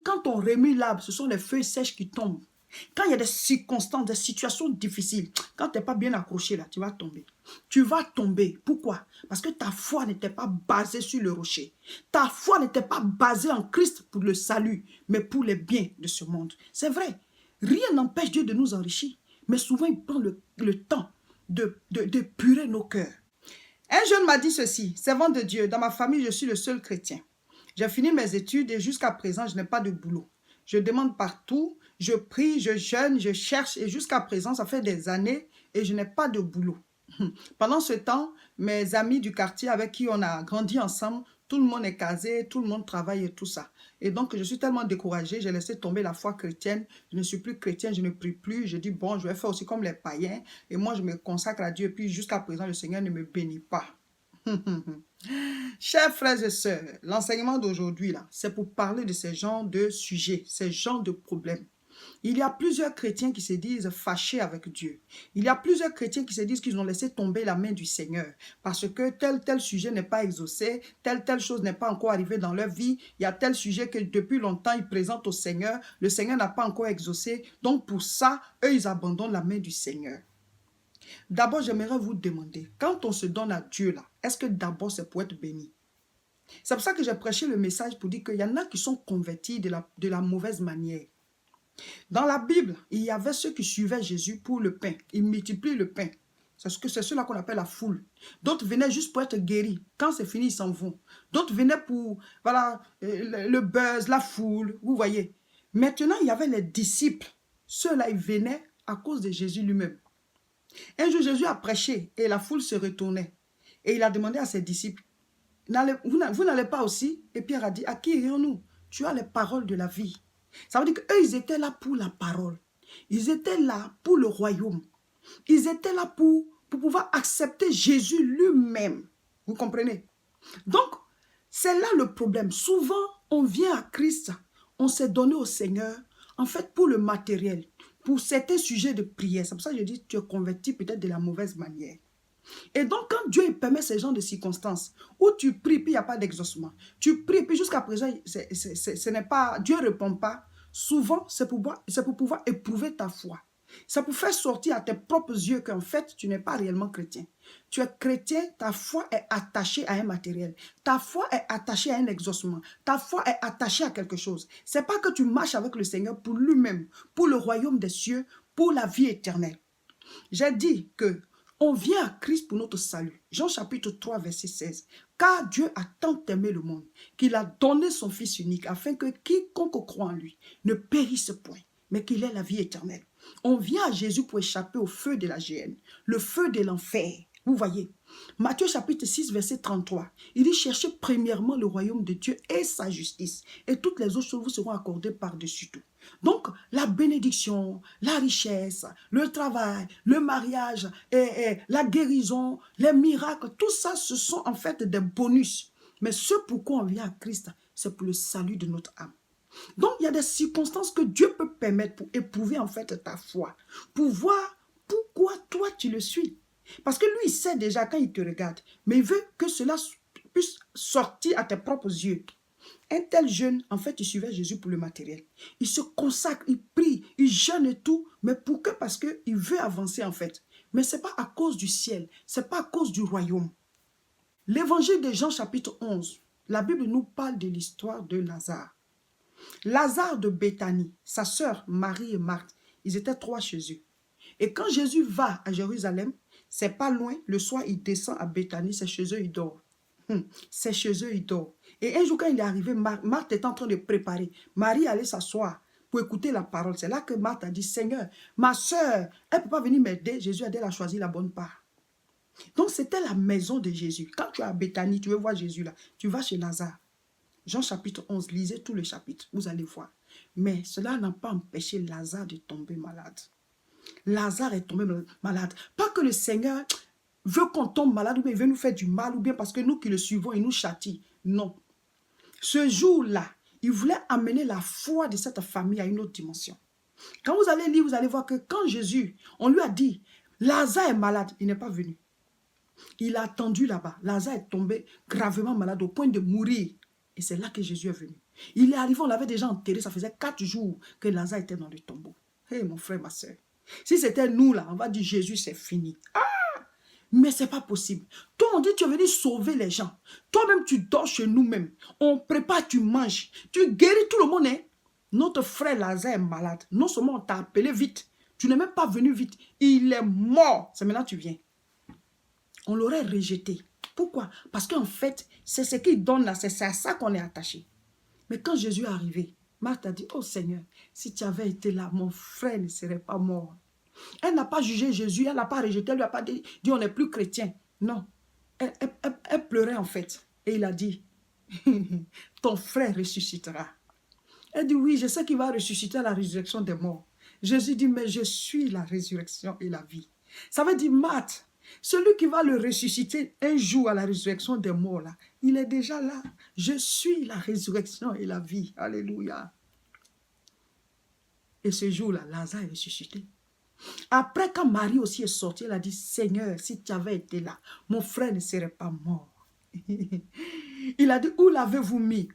Quand on remet l'arbre, ce sont les feuilles sèches qui tombent. Quand il y a des circonstances, des situations difficiles, quand tu n'es pas bien accroché là, tu vas tomber. Tu vas tomber. Pourquoi? Parce que ta foi n'était pas basée sur le rocher. Ta foi n'était pas basée en Christ pour le salut, mais pour les biens de ce monde. C'est vrai. Rien n'empêche Dieu de nous enrichir. Mais souvent, il prend le temps de purer nos cœurs. Un jeune m'a dit ceci, servant de Dieu, dans ma famille, je suis le seul chrétien. J'ai fini mes études et jusqu'à présent, je n'ai pas de boulot. Je demande partout, je prie, je jeûne, je cherche et jusqu'à présent, ça fait des années et je n'ai pas de boulot. Pendant ce temps, mes amis du quartier avec qui on a grandi ensemble, tout le monde est casé, tout le monde travaille et tout ça. Et donc, je suis tellement découragée, j'ai laissé tomber la foi chrétienne. Je ne suis plus chrétienne, je ne prie plus. Je dis, bon, je vais faire aussi comme les païens. Et moi, je me consacre à Dieu. Et puis, jusqu'à présent, le Seigneur ne me bénit pas. Chers frères et sœurs, l'enseignement d'aujourd'hui, là, c'est pour parler de ces genres de sujets, ces genres de problèmes. Il y a plusieurs chrétiens qui se disent fâchés avec Dieu. Il y a plusieurs chrétiens qui se disent qu'ils ont laissé tomber la main du Seigneur parce que tel sujet n'est pas exaucé, telle chose n'est pas encore arrivée dans leur vie. Il y a tel sujet que depuis longtemps ils présentent au Seigneur. Le Seigneur n'a pas encore exaucé. Donc pour ça, eux, ils abandonnent la main du Seigneur. D'abord, j'aimerais vous demander, quand on se donne à Dieu là, est-ce que d'abord c'est pour être béni? C'est pour ça que j'ai prêché le message pour dire qu'il y en a qui sont convertis de la mauvaise manière. Dans la Bible, il y avait ceux qui suivaient Jésus pour le pain. Ils multiplient le pain. C'est ceux-là qu'on appelle la foule. D'autres venaient juste pour être guéris. Quand c'est fini, ils s'en vont. D'autres venaient pour voilà, le buzz, la foule. Vous voyez. Maintenant, il y avait les disciples. Ceux-là, ils venaient à cause de Jésus lui-même. Un jour, Jésus a prêché et la foule se retournait. Et il a demandé à ses disciples, vous n'allez pas aussi? Et Pierre a dit, à qui irions-nous? Tu as les paroles de la vie. Ça veut dire qu'eux, ils étaient là pour la parole. Ils étaient là pour le royaume. Ils étaient là pour pouvoir accepter Jésus lui-même. Vous comprenez? Donc, c'est là le problème. Souvent, on vient à Christ, on s'est donné au Seigneur, en fait, pour le matériel, pour certains sujets de prière. C'est pour ça que je dis, tu es converti peut-être de la mauvaise manière. Et donc, quand Dieu il permet ces genres de circonstances, où tu pries, puis il n'y a pas d'exaucement, tu pries, puis jusqu'à présent, ce n'est pas, Dieu ne répond pas, souvent, c'est pour pouvoir éprouver ta foi. C'est pour faire sortir à tes propres yeux qu'en fait, tu n'es pas réellement chrétien. Tu es chrétien, ta foi est attachée à un matériel. Ta foi est attachée à un exaucement. Ta foi est attachée à quelque chose. Ce n'est pas que tu marches avec le Seigneur pour lui-même, pour le royaume des cieux, pour la vie éternelle. J'ai dit que on vient à Christ pour notre salut. Jean chapitre 3, verset 16. Car Dieu a tant aimé le monde qu'il a donné son Fils unique afin que quiconque croit en lui ne périsse point, mais qu'il ait la vie éternelle. On vient à Jésus pour échapper au feu de la géhenne, le feu de l'enfer. Vous voyez, Matthieu chapitre 6, verset 33. Il dit, cherchez premièrement le royaume de Dieu et sa justice, et toutes les autres choses vous seront accordées par-dessus tout. Donc, la bénédiction, la richesse, le travail, le mariage, et la guérison, les miracles, tout ça, ce sont en fait des bonus. Mais ce pourquoi on vient à Christ, c'est pour le salut de notre âme. Donc, il y a des circonstances que Dieu peut permettre pour éprouver en fait ta foi, pour voir pourquoi toi tu le suis. Parce que lui, il sait déjà quand il te regarde, mais il veut que cela puisse sortir à tes propres yeux. Un tel jeune, en fait, il suivait Jésus pour le matériel. Il se consacre, il prie, il jeûne et tout, mais pour que parce qu'il veut avancer en fait. Mais ce n'est pas à cause du ciel, ce n'est pas à cause du royaume. L'évangile de Jean chapitre 11, la Bible nous parle de l'histoire de Lazare. Lazare de Béthanie, sa sœur Marie et Marthe, ils étaient trois chez eux. Et quand Jésus va à Jérusalem, c'est pas loin, le soir il descend à Béthanie, c'est chez eux, il dort. C'est chez eux, il dort. Et un jour quand il est arrivé, Marthe était en train de préparer. Marie allait s'asseoir pour écouter la parole. C'est là que Marthe a dit, Seigneur, ma sœur, elle ne peut pas venir m'aider. Jésus a dit, elle a choisi la bonne part. Donc c'était la maison de Jésus. Quand tu es à Béthanie, tu veux voir Jésus là, tu vas chez Lazare. Jean chapitre 11, lisez tout le chapitre, vous allez voir. Mais cela n'a pas empêché Lazare de tomber malade. Lazare est tombé malade. Pas que le Seigneur veut qu'on tombe malade ou bien il veut nous faire du mal ou bien parce que nous qui le suivons, il nous châtie. Non. Ce jour-là, il voulait amener la foi de cette famille à une autre dimension. Quand vous allez lire, vous allez voir que quand Jésus, on lui a dit, Lazare est malade, il n'est pas venu. Il a attendu là-bas. Lazare est tombé gravement malade au point de mourir. Et c'est là que Jésus est venu. Il est arrivé, on l'avait déjà enterré, ça faisait 4 jours que Lazare était dans le tombeau. Hé, mon frère, ma soeur. Si c'était nous là, on va dire Jésus, c'est fini. Ah! Mais ce n'est pas possible. Toi, on dit tu es venu sauver les gens. Toi-même, tu dors chez nous-mêmes. On prépare, tu manges. Tu guéris tout le monde. Hein? Notre frère Lazare est malade. Non seulement on t'a appelé vite, tu n'es même pas venu vite. Il est mort. C'est maintenant que tu viens. On l'aurait rejeté. Pourquoi? Parce qu'en fait, c'est ce qu'il donne là. C'est à ça qu'on est attaché. Mais quand Jésus est arrivé, Marthe a dit, oh Seigneur, si tu avais été là, mon frère ne serait pas mort. Elle n'a pas jugé Jésus, elle n'a pas rejeté, elle lui a pas dit on n'est plus chrétien. Non, elle pleurait en fait. Et il a dit, ton frère ressuscitera. Elle dit, oui, je sais qu'il va ressusciter à la résurrection des morts. Jésus dit, mais je suis la résurrection et la vie. Ça veut dire, Marthe, celui qui va le ressusciter un jour à la résurrection des morts, là, il est déjà là. Je suis la résurrection et la vie. Alléluia. Et ce jour-là, Lazare est ressuscité. Après, quand Marie aussi est sortie, elle a dit, Seigneur, si tu avais été là, mon frère ne serait pas mort. Il a dit, où l'avez-vous mis?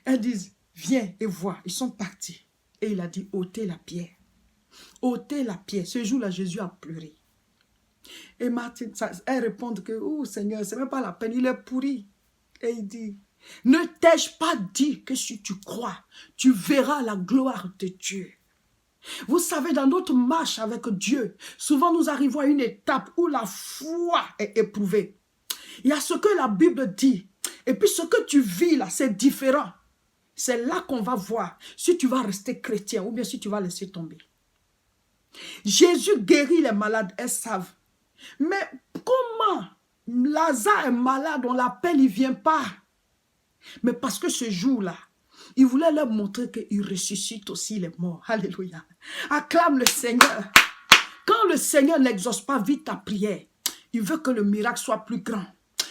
Elle dit, viens et vois. Ils sont partis. Et il a dit, ôtez la pierre. Ôtez la pierre. Ce jour-là, Jésus a pleuré. Et Martine, elle répond que, oh Seigneur, ce n'est même pas la peine, il est pourri. Et il dit, ne t'ai-je pas dit que si tu crois, tu verras la gloire de Dieu. Vous savez, dans notre marche avec Dieu, souvent nous arrivons à une étape où la foi est éprouvée. Il y a ce que la Bible dit. Et puis ce que tu vis là, c'est différent. C'est là qu'on va voir si tu vas rester chrétien ou bien si tu vas laisser tomber. Jésus guérit les malades, elles savent. Mais comment Lazare est malade, on l'appelle, il ne vient pas. Mais parce que ce jour-là, il voulait leur montrer qu'il ressuscite aussi les morts. Alléluia. Acclame le Seigneur. Quand le Seigneur n'exauce pas vite ta prière, il veut que le miracle soit plus grand.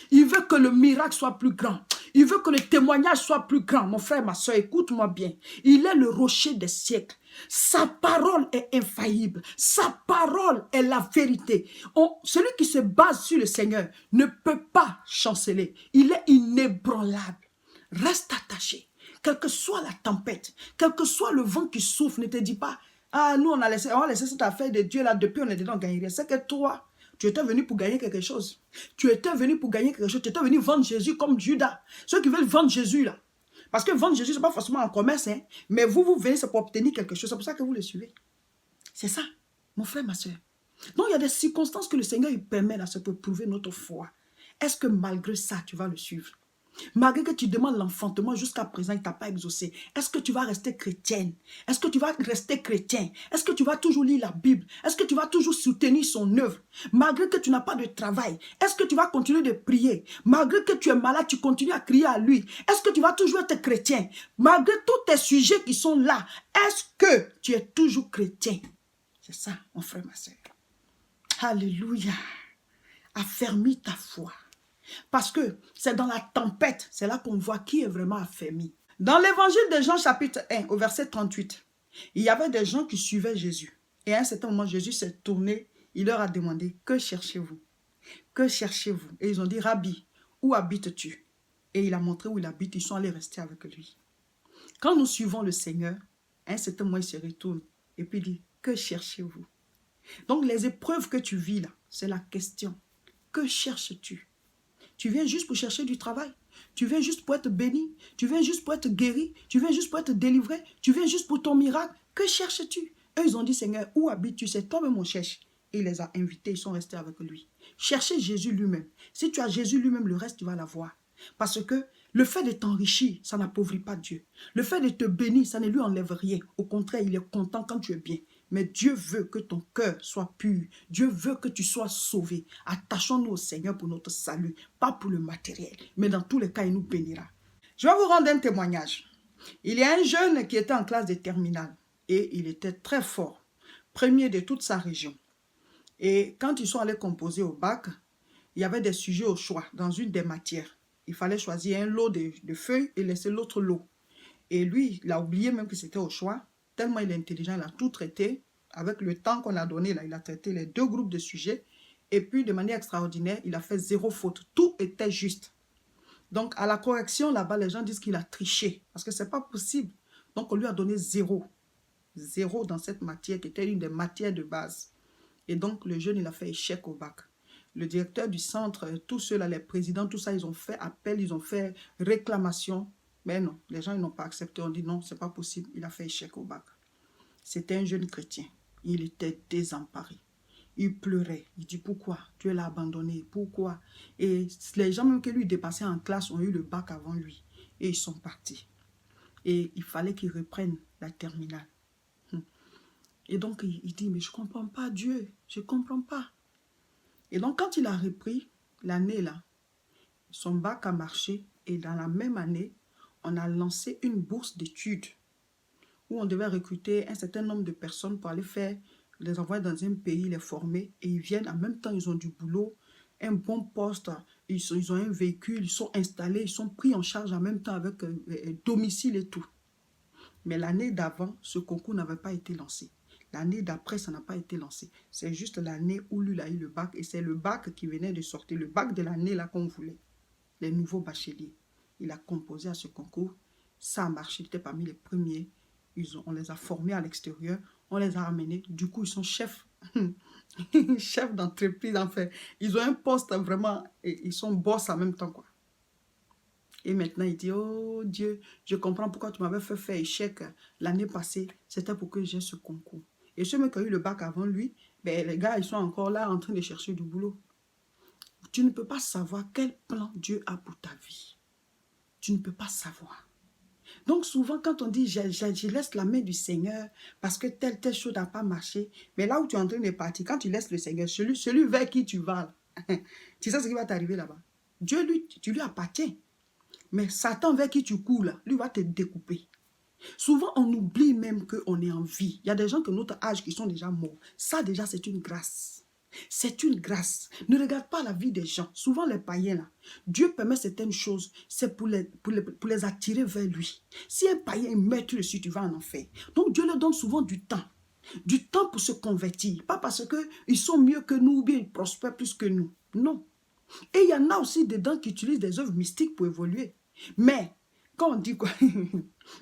Il veut que le miracle soit plus grand. Il veut que le témoignage soit plus grand. Mon frère, ma soeur, écoute-moi bien. Il est le rocher des siècles. Sa parole est infaillible. Sa parole est la vérité. Celui qui se base sur le Seigneur ne peut pas chanceler. Il est inébranlable. Reste attaché. Quelle que soit la tempête, quel que soit le vent qui souffle, ne te dis pas, ah, nous, on a laissé cette affaire de Dieu là, depuis on est dedans, gagner rien. C'est que toi, tu étais venu pour gagner quelque chose. Tu étais venu pour gagner quelque chose. Tu étais venu vendre Jésus comme Judas. Ceux qui veulent vendre Jésus là. Parce que vendre Jésus, ce n'est pas forcément en commerce, hein, mais vous venez, c'est pour obtenir quelque chose. C'est pour ça que vous le suivez. C'est ça, mon frère, ma soeur. Donc, il y a des circonstances que le Seigneur il permet là, c'est pour prouver notre foi. Est-ce que malgré ça, tu vas le suivre? Malgré que tu demandes l'enfantement jusqu'à présent, il ne t'a pas exaucé. Est-ce que tu vas rester chrétienne? Est-ce que tu vas rester chrétien? Est-ce que tu vas toujours lire la Bible? Est-ce que tu vas toujours soutenir son œuvre? Malgré que tu n'as pas de travail, est-ce que tu vas continuer de prier? Malgré que tu es malade, tu continues à crier à lui. Est-ce que tu vas toujours être chrétien? Malgré tous tes sujets qui sont là, est-ce que tu es toujours chrétien? C'est ça, mon frère, ma soeur. Alléluia. Affermis ta foi. Parce que c'est dans la tempête, c'est là qu'on voit qui est vraiment affermi. Dans l'évangile de Jean chapitre 1 au verset 38, il y avait des gens qui suivaient Jésus. Et à un certain moment, Jésus s'est tourné, il leur a demandé, que cherchez-vous? Que cherchez-vous? Et ils ont dit, Rabbi, où habites-tu? Et il a montré où il habite, ils sont allés rester avec lui. Quand nous suivons le Seigneur, à un certain moment, il se retourne et puis il dit, que cherchez-vous? Donc les épreuves que tu vis là, c'est la question. Que cherches-tu? Tu viens juste pour chercher du travail. Tu viens juste pour être béni. Tu viens juste pour être guéri. Tu viens juste pour être délivré. Tu viens juste pour ton miracle. Que cherches-tu? Eux, ils ont dit, Seigneur, où habites-tu? C'est toi-même on cherche. Et il les a invités, ils sont restés avec lui. Cherchez Jésus lui-même. Si tu as Jésus lui-même, le reste, tu vas l'avoir. Parce que le fait de t'enrichir, ça n'appauvrit pas Dieu. Le fait de te bénir, ça ne lui enlève rien. Au contraire, il est content quand tu es bien. Mais Dieu veut que ton cœur soit pur. Dieu veut que tu sois sauvé. Attachons-nous au Seigneur pour notre salut, pas pour le matériel. Mais dans tous les cas, il nous bénira. Je vais vous rendre un témoignage. Il y a un jeune qui était en classe de terminale et il était très fort, premier de toute sa région. Et quand ils sont allés composer au bac, il y avait des sujets au choix dans une des matières. Il fallait choisir un lot de feuilles et laisser l'autre lot. Et lui, il a oublié même que c'était au choix. Tellement il est intelligent, il a tout traité. Avec le temps qu'on a donné, là, il a traité les 2 groupes de sujets. Et puis, de manière extraordinaire, il a fait 0 faute. Tout était juste. Donc, à la correction, là-bas, les gens disent qu'il a triché. Parce que ce n'est pas possible. Donc, on lui a donné 0. 0 dans cette matière qui était une des matières de base. Et donc, le jeune, il a fait échec au bac. Le directeur du centre, tous ceux-là, les présidents, tout ça, ils ont fait appel, ils ont fait réclamation. Mais non, les gens, ils n'ont pas accepté. On dit non, ce n'est pas possible. Il a fait échec au bac. C'était un jeune chrétien. Il était désemparé. Il pleurait. Il dit, pourquoi? Dieu l'a abandonné. Pourquoi? Et les gens même qui lui dépassaient en classe ont eu le bac avant lui. Et ils sont partis. Et il fallait qu'il reprenne la terminale. Et donc, il dit, mais je ne comprends pas Dieu. Je ne comprends pas. Et donc, quand il a repris l'année là, son bac a marché. Et dans la même année, on a lancé une bourse d'études où on devait recruter un certain nombre de personnes pour aller faire, les envoyer dans un pays, les former. Et ils viennent, en même temps, ils ont du boulot, un bon poste, ils ont un véhicule, ils sont installés, ils sont pris en charge en même temps avec domicile et tout. Mais l'année d'avant, ce concours n'avait pas été lancé. L'année d'après, ça n'a pas été lancé. C'est juste l'année où lui a eu le bac. Et c'est le bac qui venait de sortir. Le bac de l'année là qu'on voulait. Les nouveaux bacheliers. Il a composé à ce concours. Ça a marché. Il était parmi les premiers. On les a formés à l'extérieur. On les a ramenés. Du coup, ils sont chefs. Chefs d'entreprise en fait. Ils ont un poste vraiment. Et ils sont boss en même temps quoi. Et maintenant, il dit, oh Dieu, je comprends pourquoi tu m'avais fait faire échec l'année passée. C'était pour que j'ai ce concours. Et ceux qui ont eu le bac avant lui, ben, les gars, ils sont encore là en train de chercher du boulot. Tu ne peux pas savoir quel plan Dieu a pour ta vie. Tu ne peux pas savoir. Donc souvent, quand on dit, je laisse la main du Seigneur parce que telle chose n'a pas marché, mais là où tu es en train de partir, quand tu laisses le Seigneur, celui vers qui tu vas, tu sais ce qui va t'arriver là-bas. Dieu, tu lui appartiens. Mais Satan vers qui tu cours, là, lui va te découper. Souvent, on oublie même qu'on est en vie. Il y a des gens de notre âge qui sont déjà morts. Ça, déjà, c'est une grâce. C'est une grâce. Ne regarde pas la vie des gens. Souvent, les païens, là, Dieu permet certaines choses, c'est pour les attirer vers lui. Si un païen meurt dessus, tu vas en enfer. Donc, Dieu leur donne souvent du temps. Du temps pour se convertir. Pas parce qu'ils sont mieux que nous ou bien ils prospèrent plus que nous. Non. Et il y en a aussi dedans qui utilisent des œuvres mystiques pour évoluer. Mais, quand on dit quoi,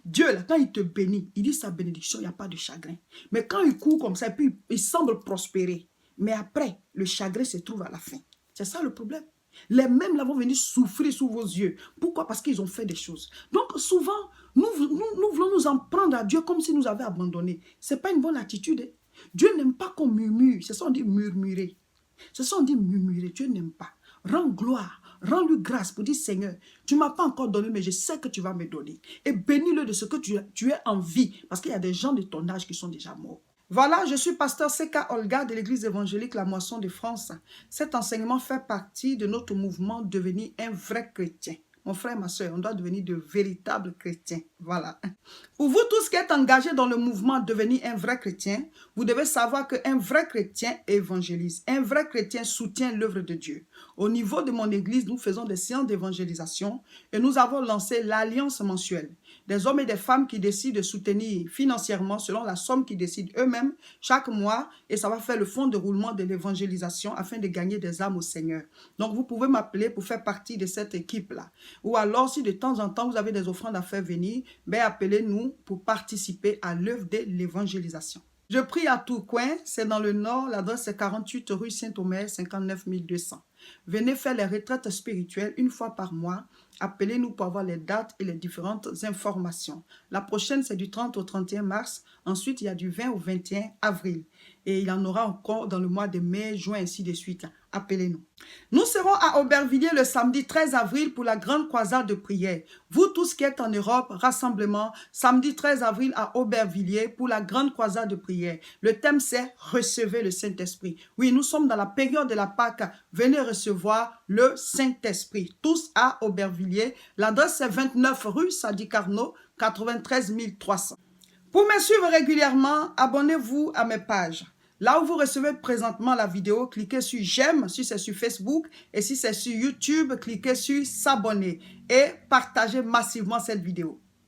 Dieu, là, quand il te bénit, il dit sa bénédiction, il n'y a pas de chagrin. Mais quand il court comme ça, et puis il semble prospérer. Mais après, le chagrin se trouve à la fin. C'est ça le problème. Les mêmes là vont venir souffrir sous vos yeux. Pourquoi? Parce qu'ils ont fait des choses. Donc souvent, nous voulons nous en prendre à Dieu comme s'il nous avait abandonnés. Ce n'est pas une bonne attitude. Hein. Dieu n'aime pas qu'on murmure. C'est ça on dit murmurer. C'est ça on dit murmurer. Dieu n'aime pas. Rends gloire. Rends-lui grâce pour dire, Seigneur, tu ne m'as pas encore donné, mais je sais que tu vas me donner. Et bénis-le de ce que tu es en vie. Parce qu'il y a des gens de ton âge qui sont déjà morts. Voilà, je suis pasteur Seka Olga de l'église évangélique La Moisson de France. Cet enseignement fait partie de notre mouvement Devenir un vrai chrétien. Mon frère et ma soeur, on doit devenir de véritables chrétiens. Voilà. Pour vous tous qui êtes engagés dans le mouvement Devenir un vrai chrétien, vous devez savoir qu'un vrai chrétien évangélise. Un vrai chrétien soutient l'œuvre de Dieu. Au niveau de mon église, nous faisons des séances d'évangélisation et nous avons lancé l'alliance mensuelle. Des hommes et des femmes qui décident de soutenir financièrement selon la somme qu'ils décident eux-mêmes chaque mois et ça va faire le fonds de roulement de l'évangélisation afin de gagner des âmes au Seigneur. Donc vous pouvez m'appeler pour faire partie de cette équipe-là. Ou alors si de temps en temps vous avez des offrandes à faire venir, ben appelez-nous pour participer à l'œuvre de l'évangélisation. Je prie à Tourcoing, c'est dans le nord, l'adresse est 48 rue Saint-Omer, 59 200. Venez faire les retraites spirituelles une fois par mois. Appelez-nous pour avoir les dates et les différentes informations. La prochaine, c'est du 30 au 31 mars. Ensuite, il y a du 20 au 21 avril. Et il y en aura encore dans le mois de mai, juin, ainsi de suite. Appelez-nous. Nous serons à Aubervilliers le samedi 13 avril pour la grande croisade de prière. Vous tous qui êtes en Europe, rassemblement, samedi 13 avril à Aubervilliers pour la grande croisade de prière. Le thème c'est « Recevez le Saint-Esprit ». Oui, nous sommes dans la période de la Pâque. Venez recevoir le Saint-Esprit. Tous à Aubervilliers. L'adresse est 29 rue Sadi Carnot, 93 300. Pour me suivre régulièrement, abonnez-vous à mes pages. Là où vous recevez présentement la vidéo, cliquez sur j'aime si c'est sur Facebook et si c'est sur YouTube, cliquez sur s'abonner et partagez massivement cette vidéo.